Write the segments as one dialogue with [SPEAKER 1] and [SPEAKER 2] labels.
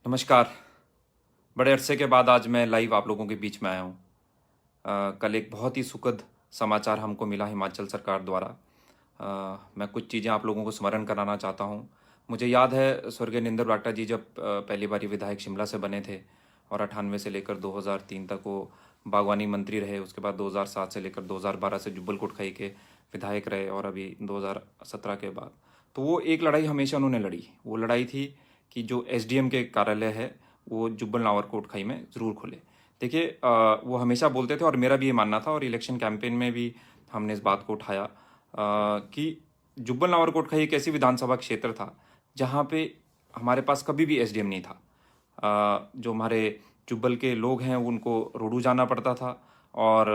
[SPEAKER 1] नमस्कार। बड़े अरसे के बाद आज मैं लाइव आप लोगों के बीच में आया हूँ। कल एक बहुत ही सुखद समाचार हमको मिला हिमाचल सरकार द्वारा। मैं कुछ चीज़ें आप लोगों को स्मरण कराना चाहता हूँ। मुझे याद है स्वर्गीय निंदर बरागटा जी जब पहली बार विधायक शिमला से बने थे और 98 से लेकर 2003 तक वो बागवानी मंत्री रहे। उसके बाद 2007 से लेकर 2012 से जुब्बल कोटखाई के विधायक रहे और अभी 2017 के बाद तो वो एक लड़ाई हमेशा उन्होंने लड़ी। वो लड़ाई थी कि जो एसडीएम के कार्यालय है वो जुब्बल नावर कोटखाई में ज़रूर खुले। देखिए वो हमेशा बोलते थे और मेरा भी ये मानना था और इलेक्शन कैंपेन में भी हमने इस बात को उठाया कि जुब्बल नावर कोटखाई एक ऐसी विधानसभा क्षेत्र था जहाँ पे हमारे पास कभी भी एसडीएम नहीं था। जो हमारे जुब्बल के लोग हैं उनको रोडू जाना पड़ता था और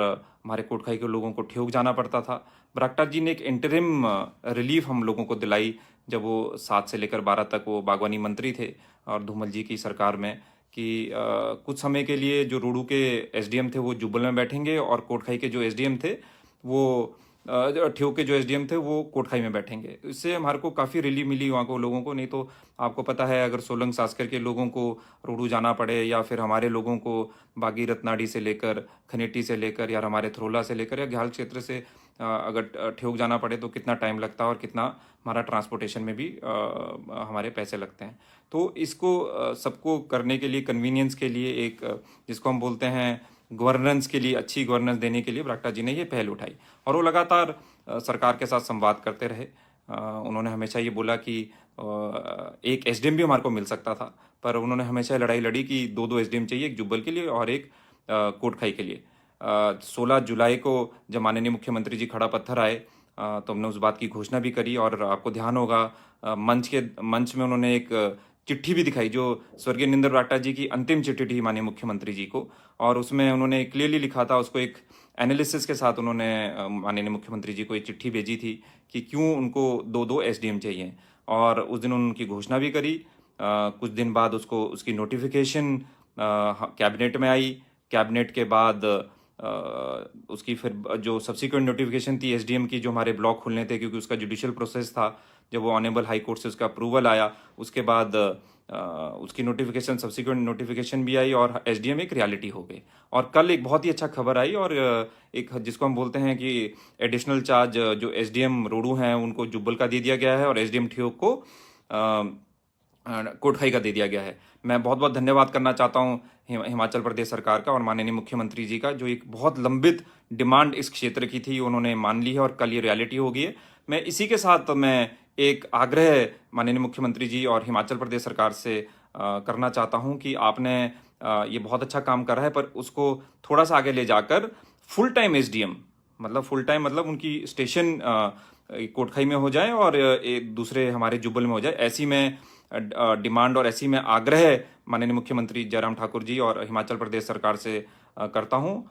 [SPEAKER 1] हमारे कोटखाई के लोगों को ठियोग जाना पड़ता था। बरागटा जी ने एक इंटरिम रिलीफ हम लोगों को दिलाई जब वो 7 से लेकर 12 तक वो बागवानी मंत्री थे और धूमल जी की सरकार में कि कुछ समय के लिए जो रोडू के एसडीएम थे वो जुब्बल में बैठेंगे और कोटखाई के जो एसडीएम थे वो ठियोग के जो एसडीएम थे वो कोटखाई में बैठेंगे। इससे हमारे को काफ़ी रिलीफ मिली वहाँ को लोगों को। नहीं तो आपको पता है अगर सोलंग सास्कर के लोगों को रोडू जाना पड़े या फिर हमारे लोगों को बागी रत्नाडी से लेकर खनेटी से लेकर या हमारे थरोला से लेकर या घायल क्षेत्र से अगर ठियोग जाना पड़े तो कितना टाइम लगता है और कितना हमारा ट्रांसपोर्टेशन में भी हमारे पैसे लगते हैं। तो इसको सबको करने के लिए कन्वीनियंस के लिए एक जिसको हम बोलते हैं गवर्नेंस के लिए अच्छी गवर्नेंस देने के लिए बरागटा जी ने ये पहल उठाई और वो लगातार सरकार के साथ संवाद करते रहे। उन्होंने हमेशा ये बोला कि एक एसडीएम भी हमारे को मिल सकता था पर उन्होंने हमेशा लड़ाई लड़ी कि दो दो एसडीएम चाहिए, एक जुब्बल के लिए और एक कोटखाई के लिए। 16 जुलाई को जब माननीय मुख्यमंत्री जी खड़ा पत्थर आए तो हमने उस बात की घोषणा भी करी और आपको ध्यान होगा मंच में उन्होंने एक चिट्ठी भी दिखाई जो स्वर्गीय निंदर बरागटा जी की अंतिम चिट्ठी थी माननीय मुख्यमंत्री जी को और उसमें उन्होंने क्लियरली लिखा था उसको एक एनालिसिस के साथ उन्होंने माननीय मुख्यमंत्री जी को एक चिट्ठी भेजी थी कि क्यों उनको दो दो एसडीएम चाहिए और उस दिन उनकी घोषणा भी करी। कुछ दिन बाद उसको उसकी नोटिफिकेशन कैबिनेट में आई। कैबिनेट के बाद उसकी फिर जो सब्सिक्वेंट नोटिफिकेशन थी एसडीएम की जो हमारे ब्लॉक खुलने थे क्योंकि उसका जुडिशियल प्रोसेस था। जब वो ऑनेबल हाई कोर्ट से उसका अप्रूवल आया उसके बाद उसकी नोटिफिकेशन सब्सिक्वेंट नोटिफिकेशन भी आई और एसडीएम एक रियलिटी हो गई। और कल एक बहुत ही अच्छा खबर आई और एक जिसको हम बोलते हैं कि एडिशनल चार्ज जो एसडीएम रोडू हैं उनको जुब्बल का दे दिया गया है और एसडीएम ठियोग को कोटखाई का दे दिया गया है। मैं बहुत बहुत धन्यवाद करना चाहता हूँ हिमाचल प्रदेश सरकार का और माननीय मुख्यमंत्री जी का जो एक बहुत लंबित डिमांड इस क्षेत्र की थी उन्होंने मान ली है और कल ये रियलिटी हो गई है। मैं इसी के साथ मैं एक आग्रह माननीय मुख्यमंत्री जी और हिमाचल प्रदेश सरकार से करना चाहता हूँ कि आपने ये बहुत अच्छा काम करा है पर उसको थोड़ा सा आगे ले जाकर फुल टाइम एसडीएम मतलब फुल टाइम मतलब उनकी स्टेशन कोटखाई में हो जाए और एक दूसरे हमारे जुब्बल में हो जाए। ऐसी में डिमांड और ऐसी में आग्रह माननीय मुख्यमंत्री जयराम ठाकुर जी और हिमाचल प्रदेश सरकार से करता हूँ।